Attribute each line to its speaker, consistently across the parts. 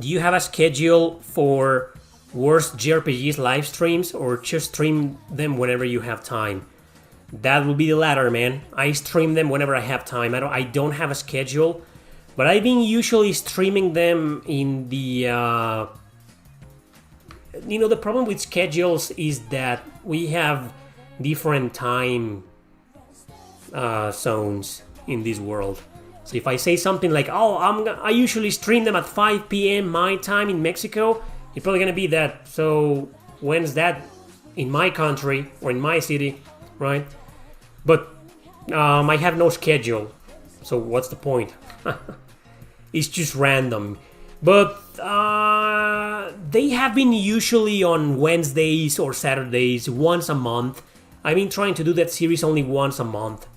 Speaker 1: Do you have a schedule for worst JRPGs live streams, or just stream them whenever you have time? That will be the latter, man. I stream them whenever I have time. I don't have a schedule, but I've been usually streaming them in the... the problem with schedules is that we have different time zones in this world. So if I say something like, oh, I usually stream them at 5 p.m. my time in Mexico, it's probably gonna be that. So when's that in my country or in my city, right? But I have no schedule, so what's the point? It's just random. But they have been usually on Wednesdays or Saturdays, once a month. I've been trying to do that series only once a month.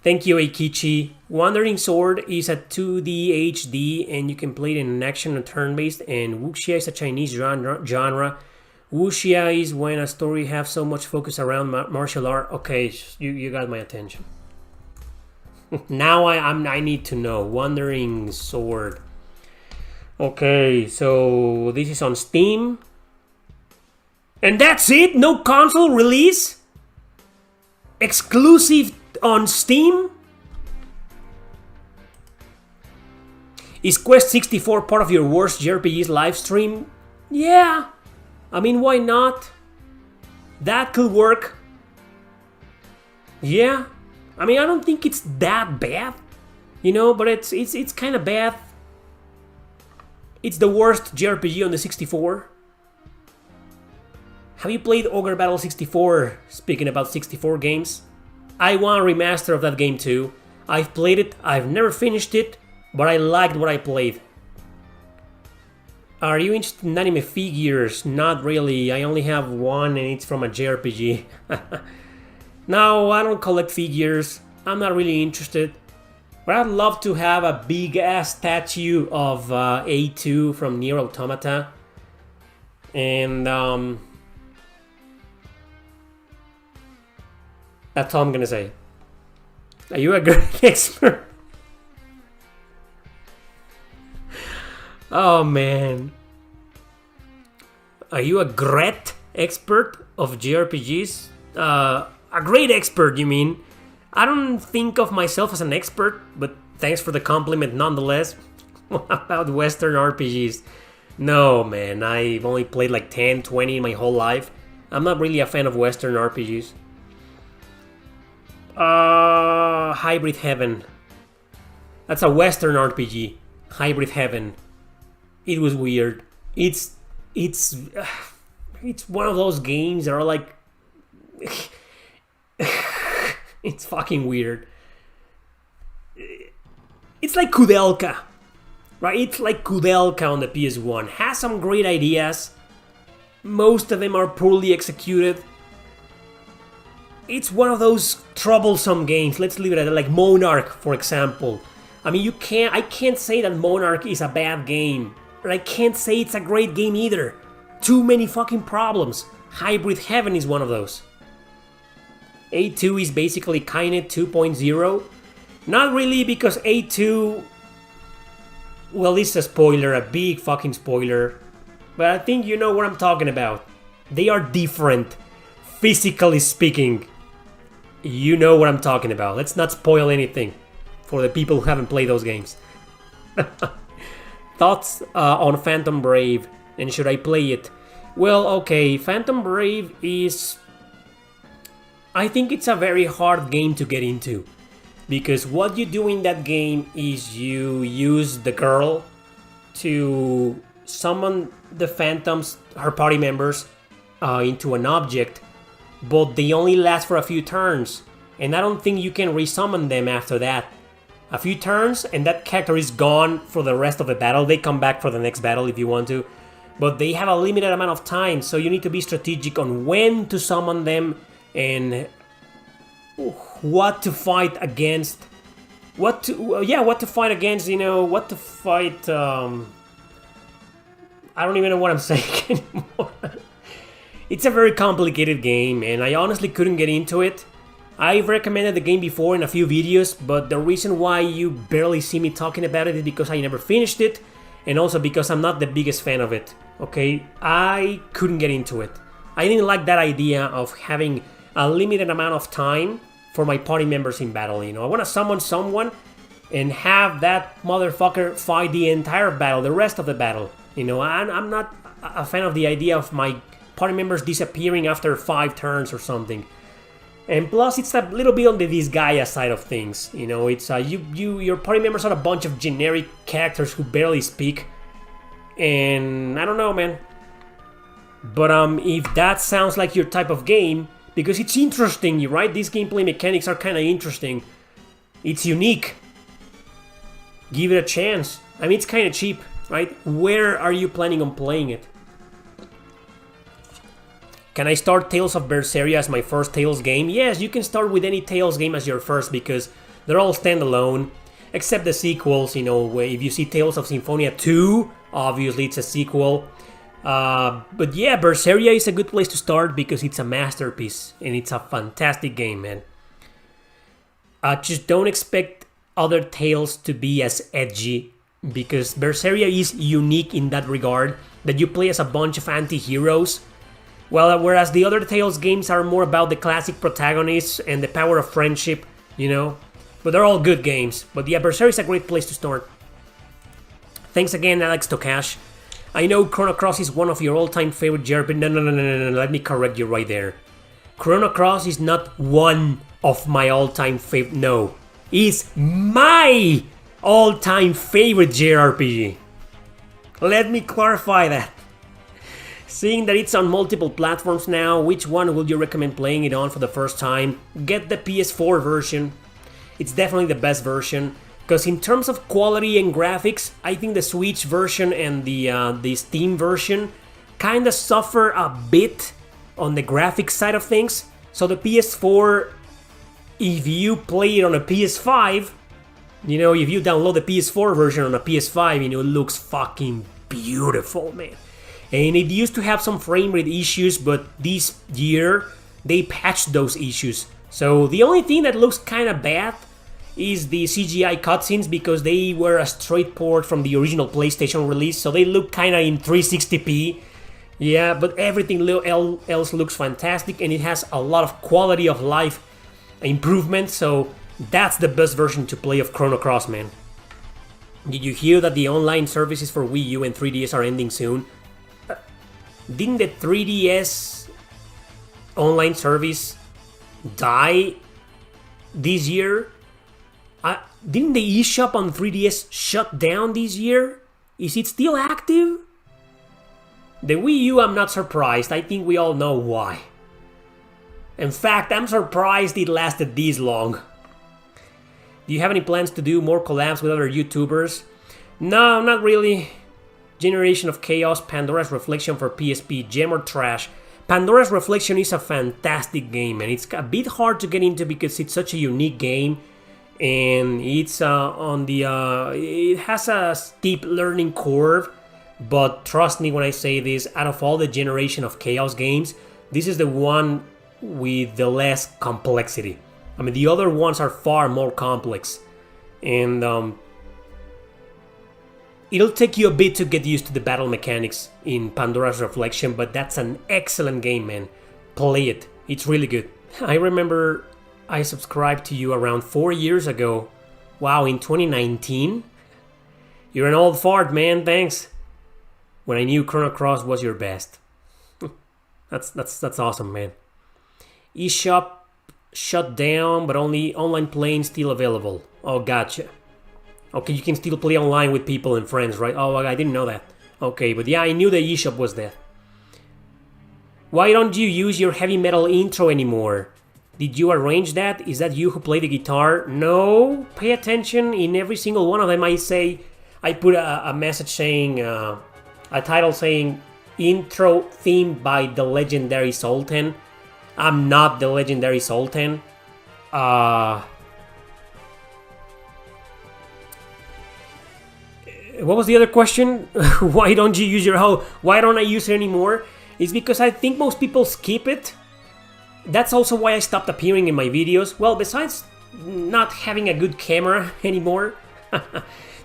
Speaker 1: Thank you, Eikichi. Wandering Sword is a 2D HD, and you can play it in an action and turn-based, and wuxia is a Chinese genre. Wuxia is when a story has so much focus around martial art. Okay, you got my attention. Now I need to know. Wandering Sword. Okay, so this is on Steam. And that's it? No console release? Exclusive on Steam? Is Quest 64 part of your worst JRPGs live stream? Yeah. I mean, why not? That could work. Yeah. I mean, I don't think it's that bad, but it's kind of bad. It's the worst JRPG on the 64. Have you played Ogre Battle 64? Speaking about 64 games, I want a remaster of that game too. I've played it, I've never finished it, but I liked what I played. Are you interested in anime figures? Not really, I only have one and it's from a JRPG. No, I don't collect figures, I'm not really interested. But I'd love to have a big ass statue of A2 from Nier Automata. And that's all I'm gonna say. Are you a great expert? Oh man. Are you a great expert of JRPGs? A great expert, you mean? I don't think of myself as an expert, but thanks for the compliment nonetheless. What about Western RPGs? No, man, I've only played like 10, 20 my whole life. I'm not really a fan of Western RPGs. Hybrid Heaven. That's a Western RPG. Hybrid Heaven. It was weird. It's one of those games that are like... It's fucking weird. It's like Kudelka, right? It's like Kudelka on the PS1. Has some great ideas. Most of them are poorly executed. It's one of those troublesome games. Let's leave it at that. Like Monarch, for example. I mean, I can't say that Monarch is a bad game. But I can't say it's a great game either. Too many fucking problems. Hybrid Heaven is one of those. A2 is basically Kainet 2.0. Not really, because A2... Well, this is a spoiler, a big fucking spoiler. But I think you know what I'm talking about. They are different, physically speaking. You know what I'm talking about. Let's not spoil anything for the people who haven't played those games. Thoughts on Phantom Brave, and should I play it? Well, okay, Phantom Brave is... I think it's a very hard game to get into, because what you do in that game is you use the girl to summon the phantoms, her party members, into an object, but they only last for a few turns, and I don't think you can resummon them after that. A few turns and that character is gone for the rest of the battle. They come back for the next battle if you want to, but they have a limited amount of time, so you need to be strategic on when to summon them and what to fight against. What to fight against, what to fight. I don't even know what I'm saying anymore. It's a very complicated game, and I honestly couldn't get into it. I've recommended the game before in a few videos, but the reason why you barely see me talking about it is because I never finished it, and also because I'm not the biggest fan of it. Okay, I couldn't get into it. I didn't like that idea of having a limited amount of time for my party members in battle. You know, I want to summon someone and have that motherfucker fight the entire battle, the rest of the battle. You know, I'm not a fan of the idea of my party members disappearing after 5 turns or something. And plus, it's a little bit on the Disgaea side of things. You know, it's your party members are a bunch of generic characters who barely speak, and I don't know, man. But if that sounds like your type of game, because it's interesting, right? These gameplay mechanics are kind of interesting. It's unique. Give it a chance. I mean, it's kind of cheap, right? Where are you planning on playing it? Can I start Tales of Berseria as my first Tales game? Yes, you can start with any Tales game as your first because they're all standalone, except the sequels. You know, if you see Tales of Symphonia 2, obviously it's a sequel. But yeah, Berseria is a good place to start because it's a masterpiece and it's a fantastic game, man. Just don't expect other Tales to be as edgy because Berseria is unique in that regard, that you play as a bunch of anti-heroes. Well, whereas the other Tales games are more about the classic protagonists and the power of friendship, you know. But they're all good games. But yeah, Berseria is a great place to start. Thanks again, Alex Tokash. I know Chrono Cross is one of your all-time favorite JRPG. No, let me correct you right there. Chrono Cross is not one of my all-time favorite. No, it's my all-time favorite JRPG. Let me clarify that. Seeing that it's on multiple platforms now, which one would you recommend playing it on for the first time? Get the PS4 version. It's definitely the best version. Because in terms of quality and graphics, I think the Switch version and the Steam version kind of suffer a bit on the graphics side of things. So the PS4, if you play it on a PS5, you know, if you download the PS4 version on a PS5, you know, it looks fucking beautiful, man. And it used to have some frame rate issues, but this year they patched those issues. So the only thing that looks kind of bad is the CGI cutscenes because they were a straight port from the original PlayStation release, so they look kind of in 360p. Yeah, but everything else looks fantastic, and it has a lot of quality of life improvements, so that's the best version to play of Chrono Cross, man. Did you hear that the online services for Wii U and 3DS are ending soon? Didn't the 3DS online service die this year? Didn't the eShop on 3DS shut down this year? Is it still active? The Wii U, I'm not surprised. I think we all know why. In fact, I'm surprised it lasted this long. Do you have any plans to do more collabs with other YouTubers? No, not really. Generation of Chaos, Pandora's Reflection for PSP, gem or trash? Pandora's Reflection is a fantastic game, and it's a bit hard to get into because it's such a unique game. And it's it has a steep learning curve, but trust me when I say this, out of all the Generation of Chaos games, this is the one with the less complexity. I mean, the other ones are far more complex, and it'll take you a bit to get used to the battle mechanics in Pandora's Reflection, but that's an excellent game, man. Play it, it's really good. I remember I subscribed to you around 4 years ago. Wow, in 2019? You're an old fart, man, thanks. When I knew Chrono Cross was your best. That's awesome, man. eShop shut down, but only online playing still available. Oh, gotcha. Okay, you can still play online with people and friends, right? Oh, I didn't know that. Okay, but yeah, I knew the eShop was there. Why don't you use your heavy metal intro anymore? Did you arrange that? Is that you who play the guitar? No, pay attention. In every single one of them I put a message saying, a title saying, intro theme by the legendary Zoltan. I'm not the legendary Zoltan. What was the other question? Why don't you use your why don't I use it anymore? It's because I think most people skip it. That's also why I stopped appearing in my videos. Well, besides not having a good camera anymore.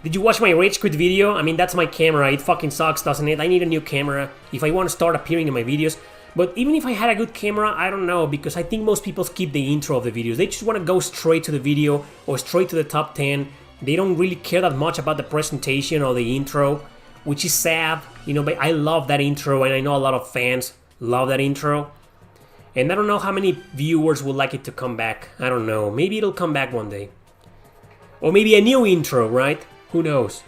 Speaker 1: Did you watch my rage quit video? I mean, that's my camera. It fucking sucks, doesn't it? I need a new camera if I want to start appearing in my videos. But even if I had a good camera, I don't know, because I think most people skip the intro of the videos. They just want to go straight to the video or straight to the top 10. They don't really care that much about the presentation or the intro, which is sad, you know, but I love that intro and I know a lot of fans love that intro. And I don't know how many viewers would like it to come back. I don't know. Maybe it'll come back one day. Or maybe a new intro, right? Who knows?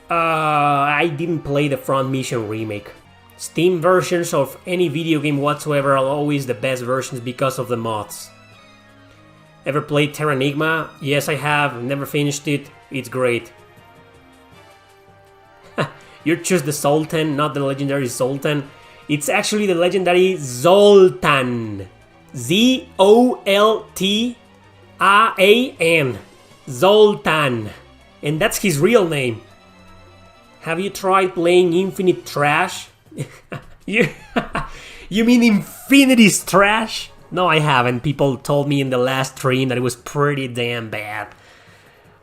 Speaker 1: I didn't play the Front Mission remake. Steam versions of any video game whatsoever are always the best versions because of the mods. Ever played Terranigma? Yes, I have. Never finished it. It's great. You're just the Zoltan, not the legendary Zoltan. It's actually the legendary Zoltan. Z-O-L-T-A-N. Zoltan. And that's his real name. Have you tried playing Infinite Trash? You mean Infinity's Trash? No, I haven't. People told me in the last stream that it was pretty damn bad.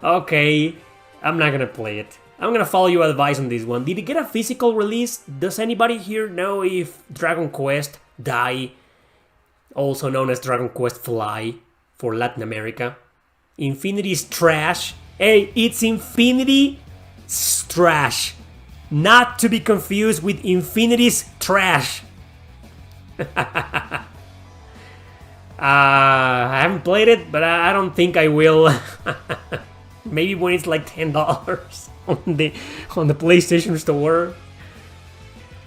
Speaker 1: Okay, I'm not gonna play it. I'm gonna follow your advice on this one. Did it get a physical release? Does anybody here know if Dragon Quest Die, also known as Dragon Quest Fly for Latin America? Infinity's Trash. Hey, it's Infinity's Trash. Not to be confused with Infinity's Trash. I haven't played it, but I don't think I will. Maybe when it's like $10 on the PlayStation Store.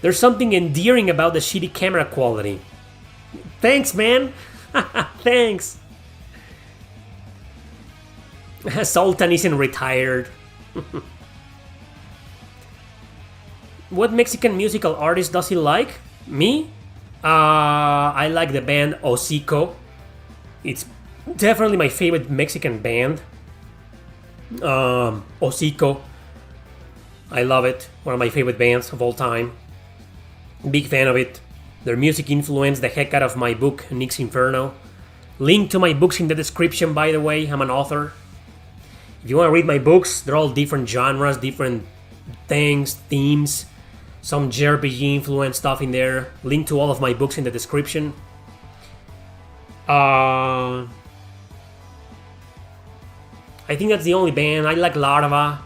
Speaker 1: There's something endearing about the shitty camera quality. Thanks, man. Thanks. Zoltan isn't retired. What Mexican musical artist does he like? Me? I like the band Hocico. It's definitely my favorite Mexican band. Hocico. I love it. One of my favorite bands of all time. Big fan of it. Their music influenced the heck out of my book, Nick's Inferno. Link to my books in the description, by the way. I'm an author. If you want to read my books, they're all different genres, different things, themes. Some JRPG influence stuff in there. Link to all of my books in the description. I think that's the only band. I like Larva.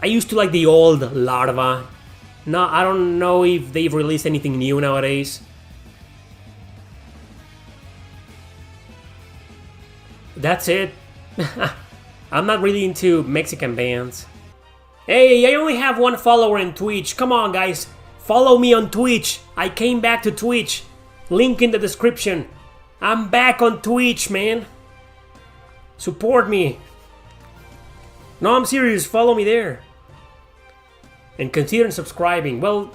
Speaker 1: I used to like the old Larva. No, I don't know if they've released anything new nowadays. That's it. I'm not really into Mexican bands. Hey, I only have one follower on Twitch. Come on, guys. Follow me on Twitch. I came back to Twitch. Link in the description. I'm back on Twitch, man. Support me. No, I'm serious. Follow me there. And consider subscribing. Well,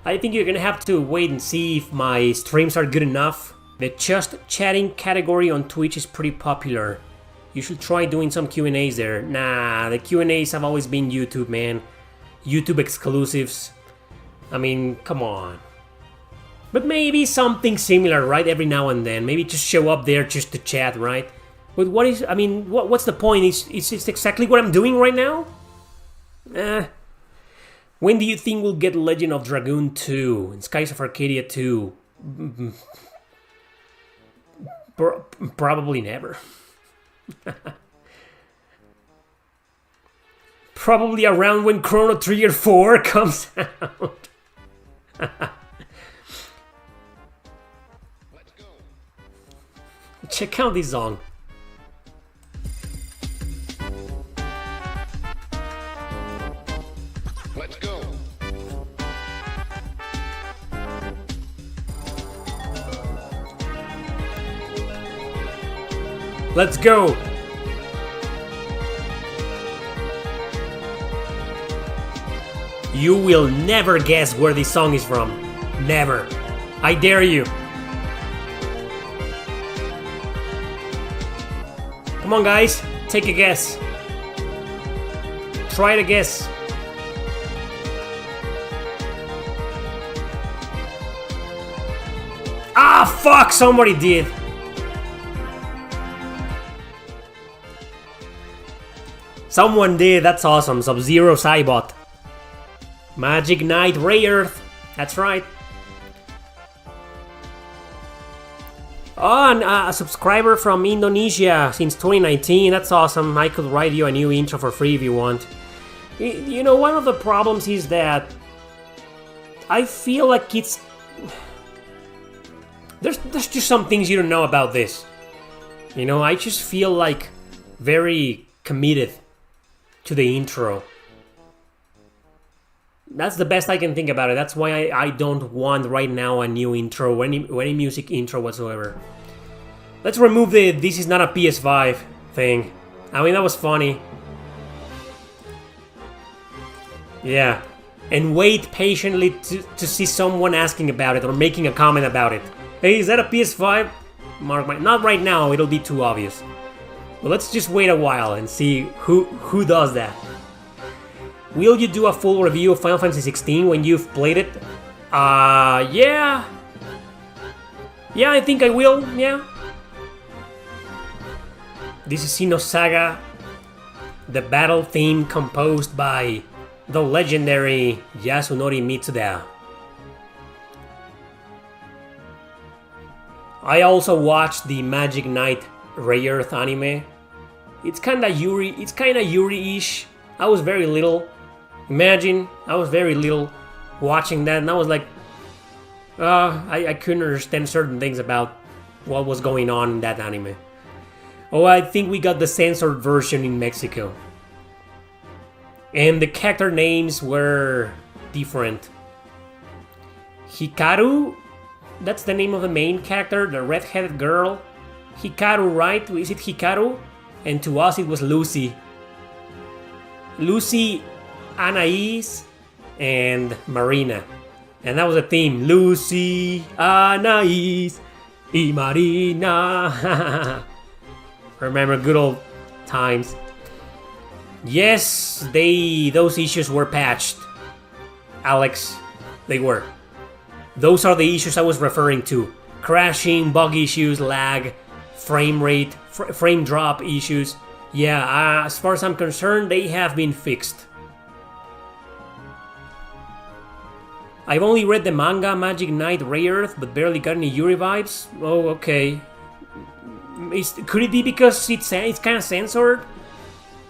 Speaker 1: I think you're gonna have to wait and see if my streams are good enough. The just chatting category on Twitch is pretty popular. You should try doing some Q&As there. Nah, the Q&As have always been YouTube, man. YouTube exclusives. I mean, come on. But maybe something similar, right? Every now and then. Maybe just show up there just to chat, right? But what is... I mean, what's the point? Is it exactly what I'm doing right now? When do you think we'll get Legend of Dragoon 2 and Skies of Arcadia 2? Probably never. Probably around when Chrono Trigger 4 comes out.
Speaker 2: Let's go.
Speaker 1: Check out this song.
Speaker 2: Let's go.
Speaker 1: Let's go! You will never guess where this song is from. Never. I dare you. Come on, guys. Take a guess. Try to guess. Ah, fuck! Somebody did. Someone did, that's awesome. Sub-Zero Cybot. Magic Knight Ray Earth. That's right. Oh, and a subscriber from Indonesia since 2019. That's awesome. I could write you a new intro for free if you want. You know, one of the problems is that I feel like it's... There's just some things you don't know about this. You know, I just feel like very committed to the intro. That's the best I can think about it. That's why I don't want right now a new intro or any music intro whatsoever. Let's remove the "this is not a PS5" thing. I mean, that was funny. Yeah. And wait patiently to see someone asking about it or making a comment about it. Hey, is that a PS5? Not right now, it'll be too obvious. But let's just wait a while and see who does that. Will you do a full review of Final Fantasy XVI when you've played it? Yeah. Yeah, I think I will, yeah. This is Xenosaga, the battle theme composed by the legendary Yasunori Mitsuda. I also watched the Magic Knight Ray Earth anime. It's kinda Yuri-ish. I was very little. Imagine, I was very little watching that, and I was like, I couldn't understand certain things about what was going on in that anime. Oh, I think we got the censored version in Mexico. And the character names were different. Hikaru, that's the name of the main character, the red-headed girl. Hikaru, right? Is it Hikaru? And to us it was Lucy. Lucy, Anais, and Marina. And that was a theme. Lucy, Anais, y Marina. Remember good old times. Yes, those issues were patched. Alex, they were. Those are the issues I was referring to. Crashing, bug issues, lag, frame rate, frame drop issues. Yeah, as far as I'm concerned, they have been fixed. I've only read the manga Magic Knight Ray Earth, but barely got any Yuri vibes. Oh, okay. Could it be because it's kind of censored?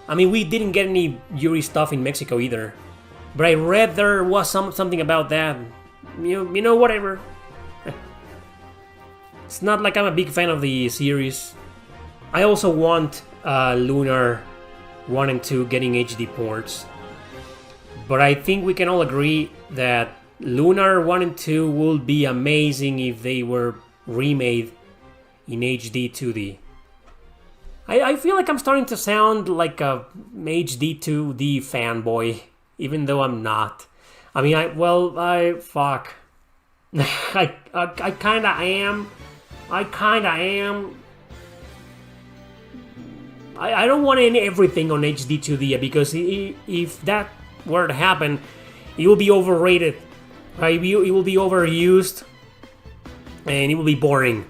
Speaker 1: I mean, we didn't get any Yuri stuff in Mexico either. But I read there was something about that. You know, whatever. It's not like I'm a big fan of the series. I also want Lunar 1 and 2 getting HD ports. But I think we can all agree that Lunar 1 and 2 would be amazing if they were remade in HD 2D. I feel like I'm starting to sound like a HD 2D fanboy, even though I'm not. I mean, fuck. I kinda am. I don't want everything on HD 2D because if that were to happen, it will be overrated. Right? It will be overused, and it will be boring.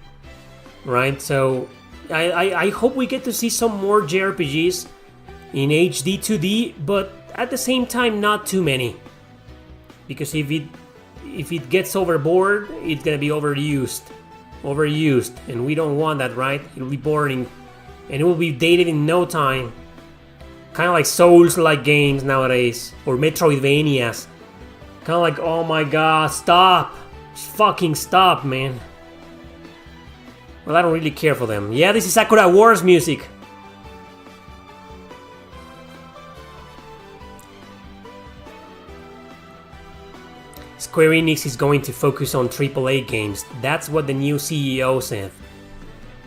Speaker 1: Right? So I hope we get to see some more JRPGs in HD 2D, but at the same time not too many. Because if it gets overboard, it's gonna be overused, and we don't want that, right? It'll be boring, and it will be dated in no time. Kind of like Souls-like games nowadays, or Metroidvanias. Kind of like, oh my god, stop! Just fucking stop, man. Well, I don't really care for them. Yeah, this is Sakura Wars music. Square Enix is going to focus on AAA games. That's what the new CEO said.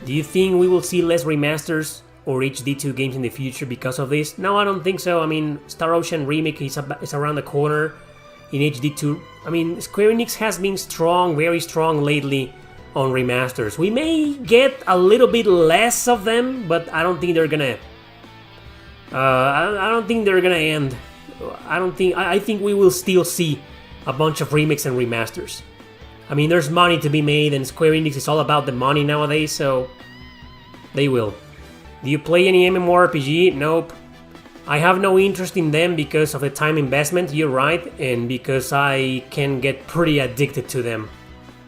Speaker 1: Do you think we will see less remasters or HD2 games in the future because of this? No, I don't think so. I mean, Star Ocean Remake is around the corner in HD2. I mean, Square Enix has been strong, very strong lately on remasters. We may get a little bit less of them, but I don't think they're gonna... I don't think they're gonna end. I think we will still see a bunch of remakes and remasters. I mean, there's money to be made, and Square Enix is all about the money nowadays, so they will. Do you play any MMORPG? Nope. I have no interest in them because of the time investment, you're right, and because I can get pretty addicted to them.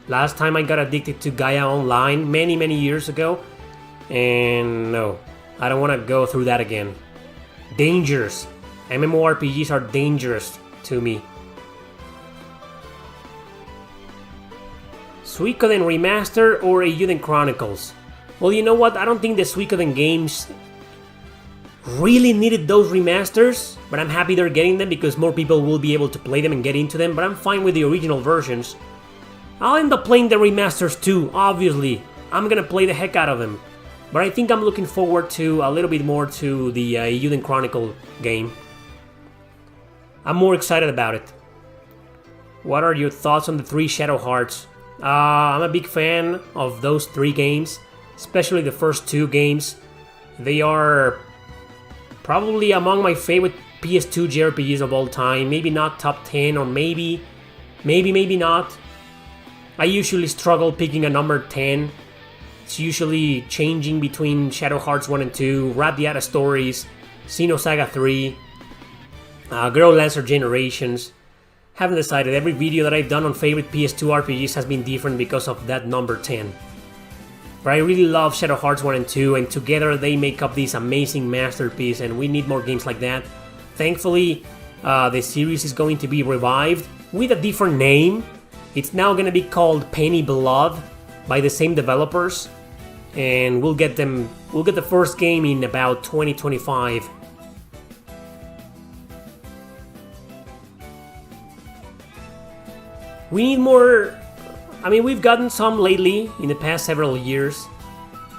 Speaker 1: Last time I got addicted to Gaia Online many years ago, and no, I don't want to go through that again. Dangerous. MMORPGs are dangerous to me. Suikoden Remaster or Eiyuden Chronicles? Well, you know what? I don't think the Suikoden games really needed those remasters, but I'm happy they're getting them because more people will be able to play them and get into them, but I'm fine with the original versions. I'll end up playing the remasters too, obviously. I'm gonna play the heck out of them. But I think I'm looking forward to a little bit more to the Eiyuden Chronicle game. I'm more excited about it. What are your thoughts on the 3 Shadow Hearts? I'm a big fan of those 3 games, especially the first 2 games. They are probably among my favorite PS2 JRPGs of all time. Maybe not top 10, or maybe not. I usually struggle picking a number 10. It's usually changing between Shadow Hearts 1 and 2, Radiata Stories, Xenosaga 3, Girl Lancer Generations. Haven't decided. Every video that I've done on favorite PS2 RPGs has been different because of that number 10. But I really love Shadow Hearts 1 and 2, and together they make up this amazing masterpiece, and we need more games like that. Thankfully, the series is going to be revived with a different name. It's now going to be called Penny Blood by the same developers, and we'll get the first game in about 2025. We need more. I mean, we've gotten some lately in the past several years,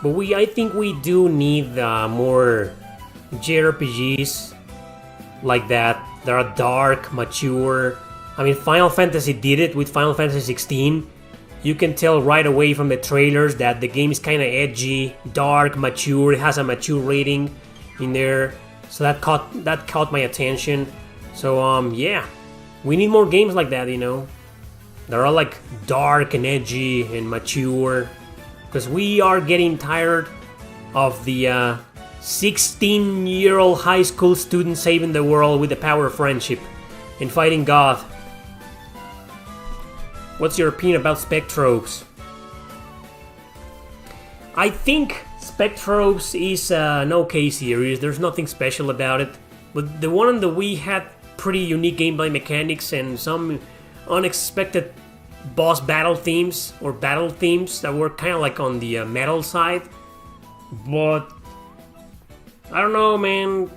Speaker 1: but I think we do need more JRPGs like that are dark, mature. I mean, Final Fantasy did it with Final Fantasy XVI. You can tell right away from the trailers that the game is kind of edgy, dark, mature. It has a mature rating in there, so that caught my attention. So yeah, we need more games like that, you know. They're all like dark and edgy and mature, because we are getting tired of the 16-year-old high school student saving the world with the power of friendship and fighting God. What's your opinion about Spectropes? I think Spectropes is an okay series. There's nothing special about it, but the one on the Wii had pretty unique gameplay mechanics and some unexpected boss battle themes that were kind of like on the metal side. But I don't know, man.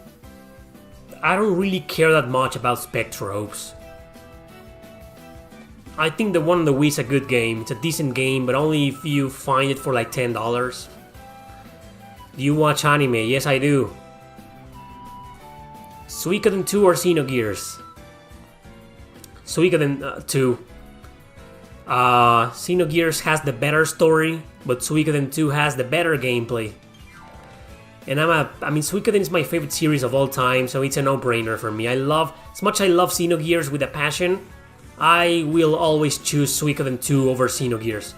Speaker 1: I don't really care that much about Spectropes. I think the one on the Wii is a good game. It's a decent game, but only if you find it for like $10. Do you watch anime? Yes, I do. Suikoden 2 or Xenogears? Suikoden 2. Xenogears has the better story, but Suikoden 2 has the better gameplay. And Suikoden is my favorite series of all time, so it's a no-brainer for me. As much as I love Xenogears with a passion, I will always choose Suikoden 2 over Xenogears.